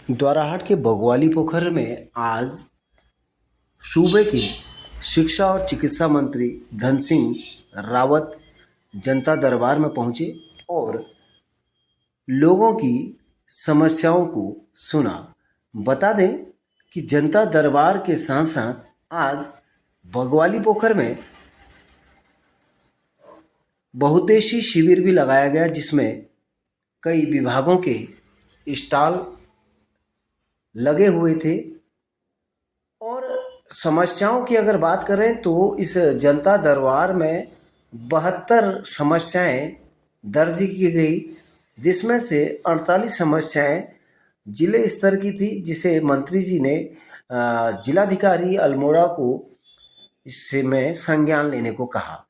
द्वाराहाट के बगवाली पोखर में आज सूबे के शिक्षा और चिकित्सा मंत्री धन सिंह रावत जनता दरबार में पहुंचे और लोगों की समस्याओं को सुना। बता दें कि जनता दरबार के साथ साथ आज बगवाली पोखर में बहुउद्देशीय शिविर भी लगाया गया, जिसमें कई विभागों के स्टॉल लगे हुए थे। और समस्याओं की अगर बात करें तो इस जनता दरबार में 72 समस्याएं दर्ज की गई, जिसमें से 48 समस्याएं जिले स्तर की थी, जिसे मंत्री जी ने जिलाधिकारी अल्मोड़ा को इससे में संज्ञान लेने को कहा।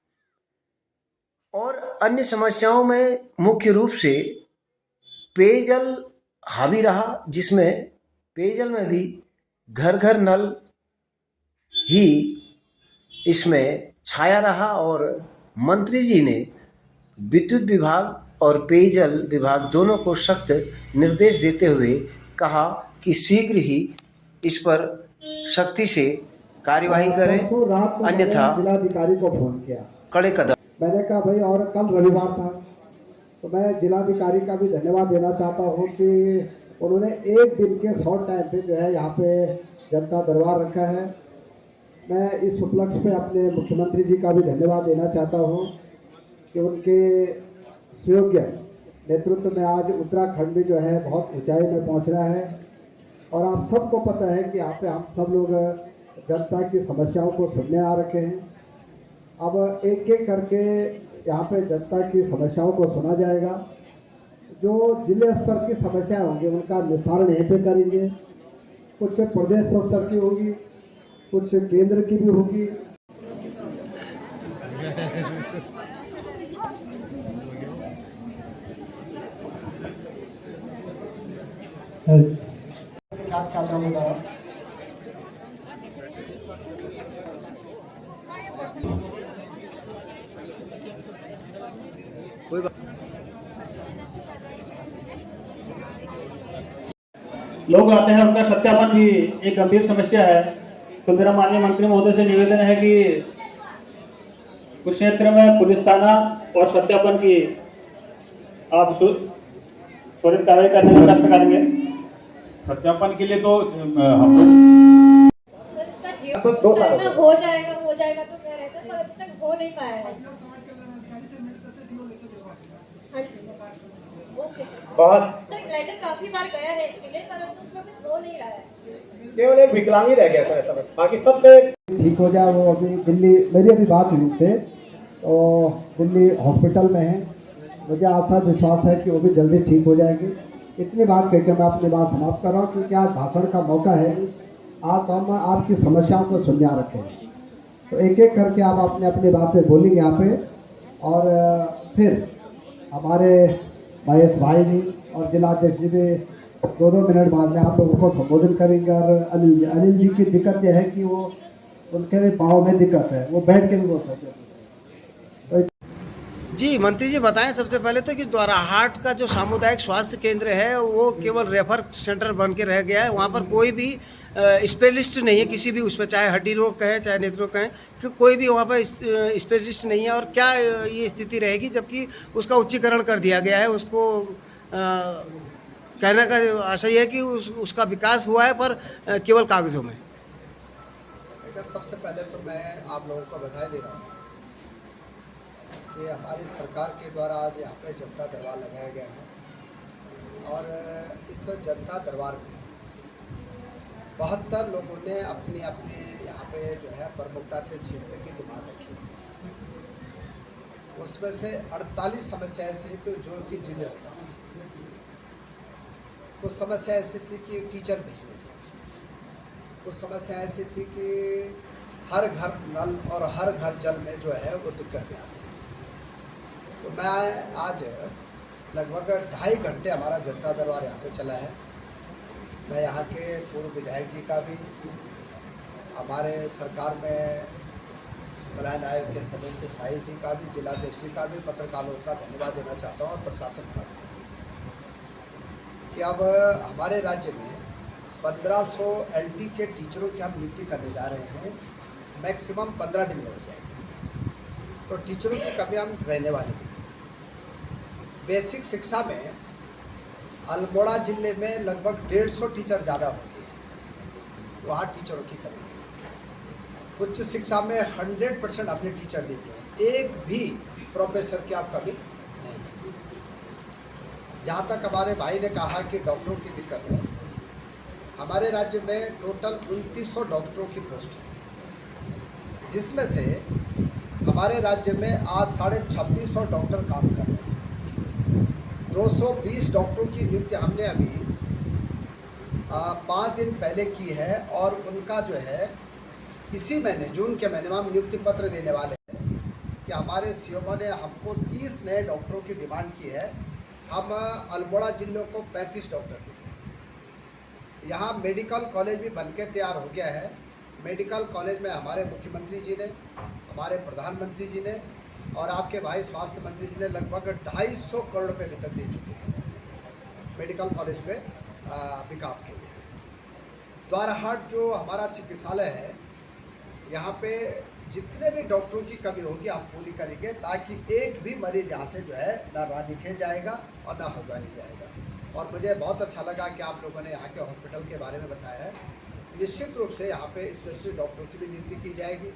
और अन्य समस्याओं में मुख्य रूप से पेयजल हावी रहा, जिसमें पेयजल में भी घर घर नल ही इसमें छाया रहा। और मंत्री जी ने विद्युत विभाग और पेयजल विभाग दोनों को सख्त निर्देश देते हुए कहा कि शीघ्र ही इस पर सख्ती से कार्यवाही करें, अन्यथा जिलाधिकारी को फोन किया, कड़े कदम। मैंने कहा भाई, और कल रविवार था तो मैं जिलाधिकारी का भी धन्यवाद देना चाहता हूँ कि उन्होंने एक दिन के शॉर्ट टाइम पे जो है यहाँ पे जनता दरबार रखा है। मैं इस उपलक्ष्य पे अपने मुख्यमंत्री जी का भी धन्यवाद देना चाहता हूँ कि उनके सुयोग्य नेतृत्व में आज उत्तराखंड भी जो है बहुत ऊंचाई में पहुँच रहा है। और आप सबको पता है कि यहाँ पे हम सब लोग जनता की समस्याओं को सुनने आ रखे हैं। अब एक एक करके यहाँ पे जनता की समस्याओं को सुना जाएगा। जो जिले स्तर की समस्याएं होंगी उनका निस्तारण यहीं पे करेंगे। कुछ प्रदेश स्तर की होगी, कुछ केंद्र की भी होगी। लोग आते हैं, उनका सत्यापन भी एक गंभीर समस्या है। तो मेरा माननीय मंत्री महोदय से निवेदन है कि कुछ क्षेत्र में पुलिस थाना और सत्यापन की आप त्वरित कार्रवाई करने का प्रयास करेंगे। सत्यापन के लिए तो तो 2 साल हो जाएगा तो कह रहे थे, पर अभी तक हो नहीं पाया है। बहुत सर लेटर काफी बार गया है इसके लिए, पर उसमें कुछ हो नहीं रहा है। केवल एक विकलांग ही रह गया सर, ऐसा बस, बाकी सब पे ठीक हो जाए। वो अभी दिल्ली, मेरी अभी बात हुई उनसे, तो दिल्ली हॉस्पिटल में है। मुझे आशा विश्वास है कि वो भी जल्दी ठीक हो जाएगी। इतनी बात कहकर मैं अपनी बात समाप्त कर रहा हूँ, क्योंकि आज भाषण का मौका है। आज हम आपकी समस्याओं को सुनने रखे हैं, तो एक एक करके आप अपने अपनी बातें बोलेंगे यहाँ पे। और फिर हमारे महेश भाई जी और जिलाध्यक्ष जी भी 2-2 मिनट बाद में आप लोगों को संबोधन करेंगे। और अनिल जी की दिक्कत यह है कि वो उनके भी पाँव में दिक्कत है, वो बैठ के भी बोल सकते हैं। जी मंत्री जी बताएं सबसे पहले तो कि द्वाराहाट का जो सामुदायिक स्वास्थ्य केंद्र है वो केवल रेफर सेंटर बन के रह गया है। वहाँ पर कोई भी स्पेशलिस्ट नहीं है किसी भी उस पर, चाहे हड्डी रोग कहें चाहे नेत्र रोग कहें, कि कोई भी वहाँ पर स्पेशलिस्ट नहीं है। और क्या ये स्थिति रहेगी जबकि उसका उच्चीकरण कर दिया गया है। उसको कहने का आशय है कि उसका विकास हुआ है, पर केवल कागज़ों में। सबसे पहले तो मैं आप लोगों को बधाई दे रहा हूँ कि हमारी सरकार के द्वारा आज यहाँ पे जनता दरबार लगाया गया है। और इस जनता दरबार में 72 लोगों ने अपनी अपनी यहाँ पे जो है प्रमुखता से क्षेत्र की डिमांड रखी। उसमें से 48 समस्याएं ऐसी तो जो कि जिले स्तर, कुछ समस्या ऐसी थी कि टीचर भेजने थे, कुछ समस्या ऐसी थी कि हर घर नल और हर घर जल में जो है वो दिक्कतें आ रही। तो मैं आज लगभग 2.5 घंटे हमारा जनता दरबार यहाँ पे चला है। मैं यहाँ के पूर्व विधायक जी का भी, हमारे सरकार में पलायन आयोग के सदस्य साहिल जी का भी, जिलाध्यक्ष जी का भी, पत्रकारों का धन्यवाद देना चाहता हूँ और प्रशासन का भी, कि अब हमारे राज्य में 1500 LT के टीचरों की हम नियुक्ति करने जा रहे हैं। मैक्सिमम 15 दिन में हो जाएगी। तो टीचरों की कमी हम रहने वाले नहीं हैं। बेसिक शिक्षा में अल्मोड़ा जिले में लगभग 150 टीचर ज़्यादा होते हैं, वहाँ टीचरों की कमी नहीं। उच्च शिक्षा में 100% अपने टीचर देते हैं, एक भी प्रोफेसर की आप कमी नहीं है। जहाँ तक हमारे भाई ने कहा कि डॉक्टरों की दिक्कत है, हमारे राज्य में टोटल 2900 डॉक्टरों की पोस्ट है, जिसमें से हमारे राज्य में आज 2650 डॉक्टर काम कर रहे हैं। 220 डॉक्टरों की नियुक्ति हमने अभी 5 दिन पहले की है और उनका जो है इसी महीने जून के महीने में हम नियुक्ति पत्र देने वाले हैं कि हमारे सीएमओ ने हमको 30 नए डॉक्टरों की डिमांड की है। हम अल्मोड़ा जिले को 35 डॉक्टर देंगे। यहाँ मेडिकल कॉलेज भी बनके तैयार हो गया है। मेडिकल कॉलेज में हमारे मुख्यमंत्री जी ने, हमारे प्रधानमंत्री जी ने और आपके भाई स्वास्थ्य मंत्री जी ने लगभग 250 करोड़ रुपये विकल्प दे चुके हैं मेडिकल कॉलेज के विकास के लिए। द्वाराहाट जो हमारा चिकित्सालय है, यहाँ पे जितने भी डॉक्टरों की कमी होगी आप पूरी करेंगे, ताकि एक भी मरीज यहाँ से जो है ना रानीखेत जाएगा और ना हल्द्वानी जाएगा। और मुझे बहुत अच्छा लगा कि आप लोगों ने यहाँ के हॉस्पिटल के बारे में बताया है। निश्चित रूप से यहाँ पे स्पेशलिस्ट डॉक्टरों की भी नियुक्ति की जाएगी।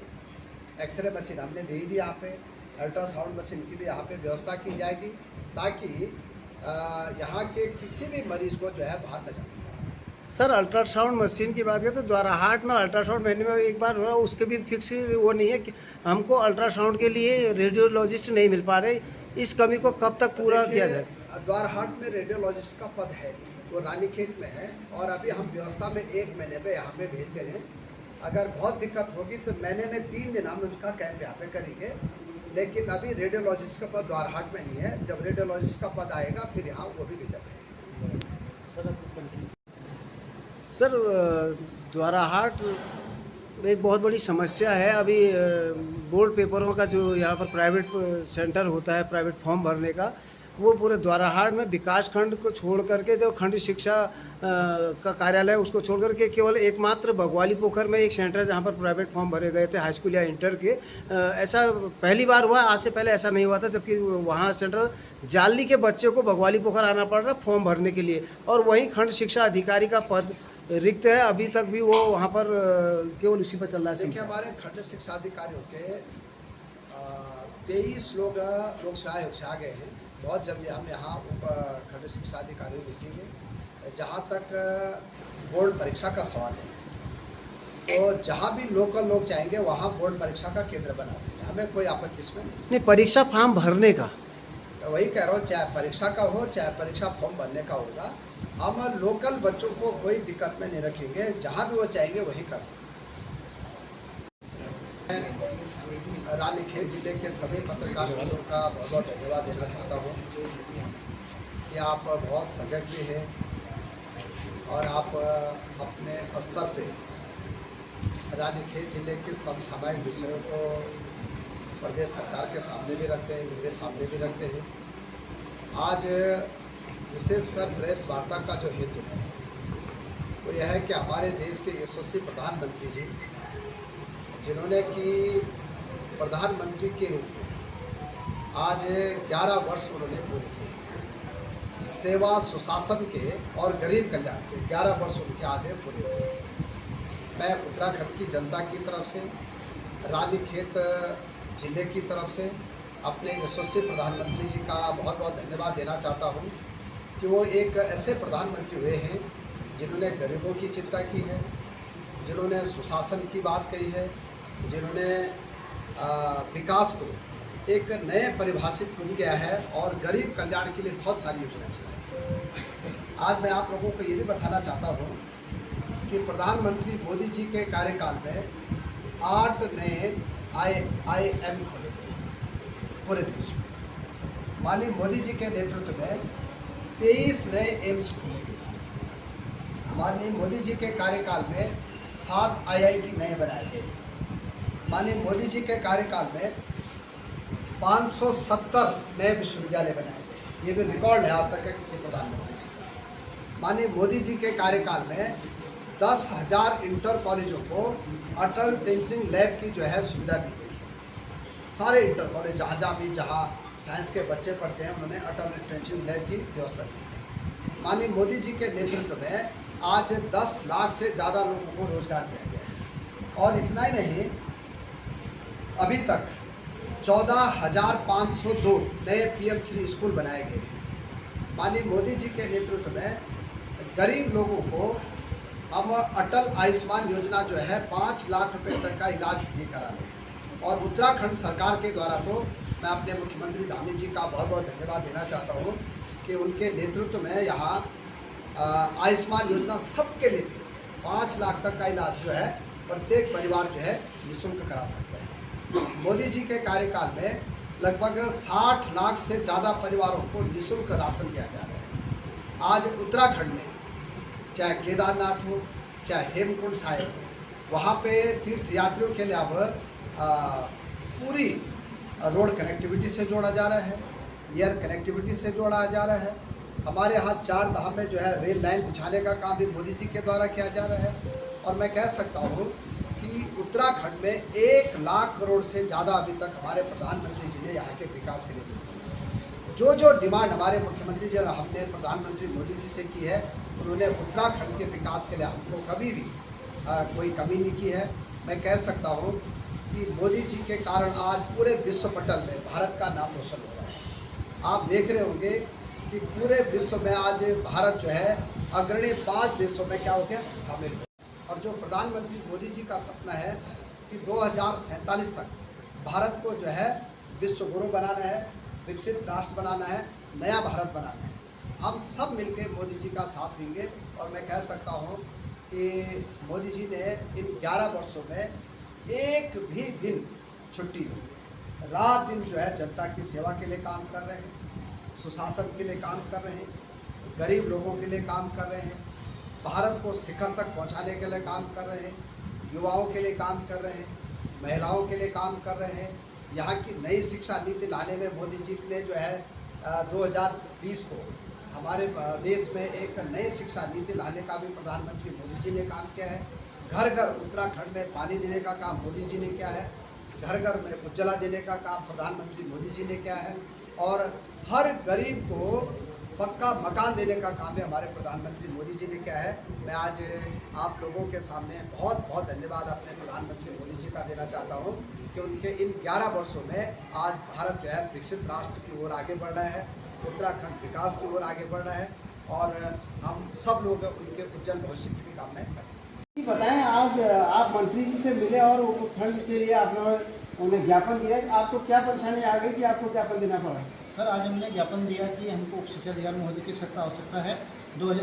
एक्सरे मशीन हमने दे दी यहाँ पे, अल्ट्रासाउंड मशीन की भी यहाँ पे व्यवस्था की जाएगी, ताकि यहाँ के किसी भी मरीज को जो है बाहर न जाए। सर, अल्ट्रासाउंड मशीन की बात करें तो द्वाराहाट में अल्ट्रासाउंड महीने में एक बार हुआ, उसके भी फिक्स वो नहीं है कि हमको अल्ट्रासाउंड के लिए रेडियोलॉजिस्ट नहीं मिल पा रहे। इस कमी को कब तक पूरा किया जाए? द्वाराहाट में रेडियोलॉजिस्ट का पद है नहीं, वो रानीखेत में है और अभी हम व्यवस्था में 1 महीने पे यहाँ पे भेजते हैं। अगर बहुत दिक्कत होगी तो महीने में 3 दिन हम उसका कैंप यहाँ पे करेंगे, लेकिन अभी रेडियोलॉजिस्ट का पद द्वाराहाट में नहीं है। जब रेडियोलॉजिस्ट का पद आएगा फिर यहाँ वो भी भेजा जाएगा। सर, द्वाराहाट एक बहुत बड़ी समस्या है। अभी बोर्ड पेपरों का जो यहाँ पर प्राइवेट सेंटर होता है प्राइवेट फॉर्म भरने का, वो पूरे द्वाराहाट में विकास खंड को छोड़ करके जो खंड शिक्षा का कार्यालय उसको छोड़ करके केवल एकमात्र भगवाली पोखर में एक सेंटर है जहाँ पर प्राइवेट फॉर्म भरे गए थे हाई स्कूल या इंटर के। ऐसा पहली बार हुआ, आज से पहले ऐसा नहीं हुआ था, जबकि वहाँ सेंटर जाली के बच्चे को भगवाली पोखर आना पड़ रहा फॉर्म भरने के लिए। और वहीं खंड शिक्षा अधिकारी का पद रिक्त है, अभी तक भी वो वहाँ पर केवल उसी पर चल रहा है। देखिए, हमारे खंड शिक्षा अधिकारियों के 23 लोग सेवा आयोग से आ गए हैं। बहुत जल्दी हम यहाँ खंड शिक्षा अधिकारी भेजेंगे। जहाँ तक बोर्ड परीक्षा का सवाल है, तो जहाँ भी लोकल लोग चाहेंगे वहाँ बोर्ड परीक्षा का केंद्र बना देंगे, हमें कोई आपत्ति इसमें नहीं। परीक्षा फॉर्म भरने का वही कह रहा हूँ, चाहे परीक्षा का हो चाहे परीक्षा फॉर्म भरने का होगा, हम लोकल बच्चों को कोई दिक्कत में नहीं रखेंगे, जहाँ भी वो चाहेंगे वही कर देंगे। रानीखेत जिले के सभी पत्रकार मित्रों का बहुत बहुत धन्यवाद देना चाहता हूँ कि आप बहुत सजग भी हैं और आप अपने स्तर पे रानीखेत जिले के समसामयिक विषयों को प्रदेश सरकार के सामने भी रखते हैं, मेरे सामने भी रखते हैं। आज विशेषकर प्रेस वार्ता का जो हेतु है वो यह है कि हमारे देश के यशस्वी प्रधानमंत्री जी, जिन्होंने कि प्रधानमंत्री के रूप में आज 11 वर्ष उन्होंने पूरे किए, सेवा सुशासन के और गरीब कल्याण के 11 वर्ष उनके आज पूरे हुए। मैं उत्तराखंड की जनता की तरफ से, रानीखेत जिले की तरफ से अपने यशस्वी प्रधानमंत्री जी का बहुत बहुत धन्यवाद देना चाहता हूँ कि वो एक ऐसे प्रधानमंत्री हुए हैं जिन्होंने गरीबों की चिंता की है, जिन्होंने सुशासन की बात कही है, जिन्होंने विकास को एक नए परिभाषित किया है और गरीब कल्याण के लिए बहुत सारी योजनाएं चलाई। आज मैं आप लोगों को ये भी बताना चाहता हूँ कि प्रधानमंत्री मोदी जी के कार्यकाल में 8 नए IIM खोले गए पूरे देश में। माननीय मोदी जी के नेतृत्व में 23 नए एम्स खोले गए। माननीय मोदी जी के कार्यकाल में 7 IIT नए बनाए गए। माननीय मोदी जी के कार्यकाल में 570 नए विश्वविद्यालय बनाए गए। ये भी रिकॉर्ड है आज तक के किसी प्रधानमंत्री जी का। माननीय मोदी जी के कार्यकाल में 10,000 इंटर कॉलेजों को अटल टिंकरिंग लैब की जो है सुविधा दी गई है। सारे इंटर कॉलेज जहाँ साइंस के बच्चे पढ़ते हैं उन्होंने अटल टिंकरिंग लैब की व्यवस्था की है। माननीय मोदी जी के नेतृत्व में आज 10 लाख से ज़्यादा लोगों को रोजगार दिया गया है। और इतना ही नहीं, अभी तक 14,502 नए PM-श्री स्कूल बनाए गए हैं। माननीय मोदी जी के नेतृत्व में गरीब लोगों को अब अटल आयुष्मान योजना जो है 5 लाख रुपए तक का इलाज फ्री करा रहे हैं। और उत्तराखंड सरकार के द्वारा तो मैं अपने मुख्यमंत्री धामी जी का बहुत बहुत धन्यवाद देना चाहता हूँ कि उनके नेतृत्व में यहाँ आयुष्मान योजना सबके लिए 5 लाख तक का इलाज जो है प्रत्येक परिवार जो है निःशुल्क करा सकते हैं। मोदी जी के कार्यकाल में लगभग 60 लाख से ज़्यादा परिवारों को निःशुल्क राशन दिया जा रहा है। आज उत्तराखंड में चाहे केदारनाथ हो चाहे हेमकुंड साहिब हो, वहाँ पे तीर्थ यात्रियों के लिए अब पूरी रोड कनेक्टिविटी से जोड़ा जा रहा है, एयर कनेक्टिविटी से जोड़ा जा रहा है। हमारे यहाँ 4 धाम में जो है रेल लाइन बिछाने का काम भी मोदी जी के द्वारा किया जा रहा है। और मैं कह सकता हूँ कि उत्तराखंड में 1 लाख करोड़ से ज़्यादा अभी तक हमारे प्रधानमंत्री जी ने यहाँ के विकास के लिए दी है। जो डिमांड हमारे मुख्यमंत्री जी और हमने प्रधानमंत्री मोदी जी से की है, उन्होंने उत्तराखंड के विकास के लिए हमको कभी भी कोई कमी नहीं की है। मैं कह सकता हूँ कि मोदी जी के कारण आज पूरे विश्व पटल में भारत का नाम रोशन हो रहा है। आप देख रहे होंगे कि पूरे विश्व में आज भारत जो है अग्रणी 5 देशों में क्या हो गया शामिल हो। और जो प्रधानमंत्री मोदी जी का सपना है कि 2047 तक भारत को जो है विश्व गुरु बनाना है, विकसित राष्ट्र बनाना है, नया भारत बनाना है। हम सब मिलकर मोदी जी का साथ देंगे। और मैं कह सकता हूँ कि मोदी जी ने इन 11 वर्षों में एक भी दिन छुट्टी नहीं, रात दिन जो है जनता की सेवा के लिए काम कर रहे हैं, सुशासन के लिए काम कर रहे हैं, गरीब लोगों के लिए काम कर रहे हैं, भारत को शिखर तक पहुंचाने के लिए काम कर रहे हैं, युवाओं के लिए काम कर रहे हैं, महिलाओं के लिए काम कर रहे हैं। यहाँ की नई शिक्षा नीति लाने में मोदी जी ने जो है 2020 को हमारे देश में एक नई शिक्षा नीति लाने का भी प्रधानमंत्री मोदी जी ने काम किया है। घर घर उत्तराखंड में पानी देने का काम मोदी जी ने किया है। घर घर में उज्ज्वला देने का काम प्रधानमंत्री मोदी जी ने किया है। और हर गरीब को पक्का मकान देने का काम भी हमारे प्रधानमंत्री मोदी जी ने किया है। मैं आज आप लोगों के सामने बहुत बहुत धन्यवाद अपने प्रधानमंत्री मोदी जी का देना चाहता हूँ कि उनके इन 11 वर्षों में आज भारत जो है विकसित राष्ट्र की ओर आगे बढ़ रहा है, उत्तराखंड विकास की ओर आगे बढ़ रहा है। और हम सब लोग उनके उज्जवल भविष्य की भी कामनाएं करते हैं। बताएं, आज आप मंत्री जी से मिले और उत्तराखंड के लिए आपने उन्हें ज्ञापन दिया, आपको क्या परेशानी आ गई कि आपको ज्ञापन देना पड़ा? सर, आज हमने ज्ञापन दिया कि हमको उप शिक्षा अधिकारी महोदय की सख्त आवश्यकता है।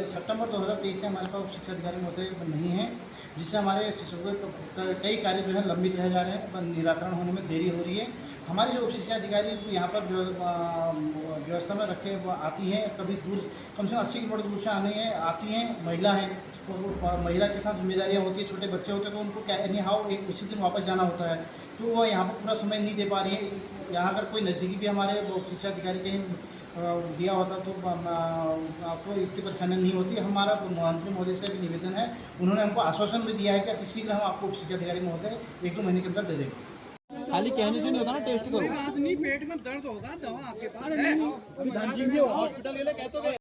सितंबर 2023 से हमारे पास उप शिक्षा अधिकारी महोदय नहीं है, जिससे हमारे शिक्षकों के कई कार्य जो है लंबित रह जा रहे हैं, निराकरण होने में देरी हो रही है। हमारे जो उप शिक्षा अधिकारी यहाँ पर व्यवस्था में रखे आती हैं, कभी दूर कम से कम 80 किलोमीटर दूर से आती हैं, महिला हैं, तो महिला के साथ जिम्मेदारियाँ होती है, छोटे बच्चे होते हैं तो उनको क्या एनी हाउ एक उसी दिन वापस जाना होता है, तो वो यहाँ पर पूरा समय नहीं दे पा रही है। यहाँ अगर कोई नज़दीकी भी हमारे शिक्षा अधिकारी कहीं दिया होता तो आपको इतनी परेशानी नहीं होती। हमारा मंत्री महोदय से भी निवेदन है, उन्होंने हमको आश्वासन भी दिया है कि अतिशीघ्र हम आपको शिक्षा अधिकारी महोदय 1-2 महीने के अंदर दे देंगे। खाली कहने से नहीं होता ना, टेस्ट करो। आदमी पेट में दर्द होगा, दवा आपके पास है। हॉस्पिटल के लिए कहते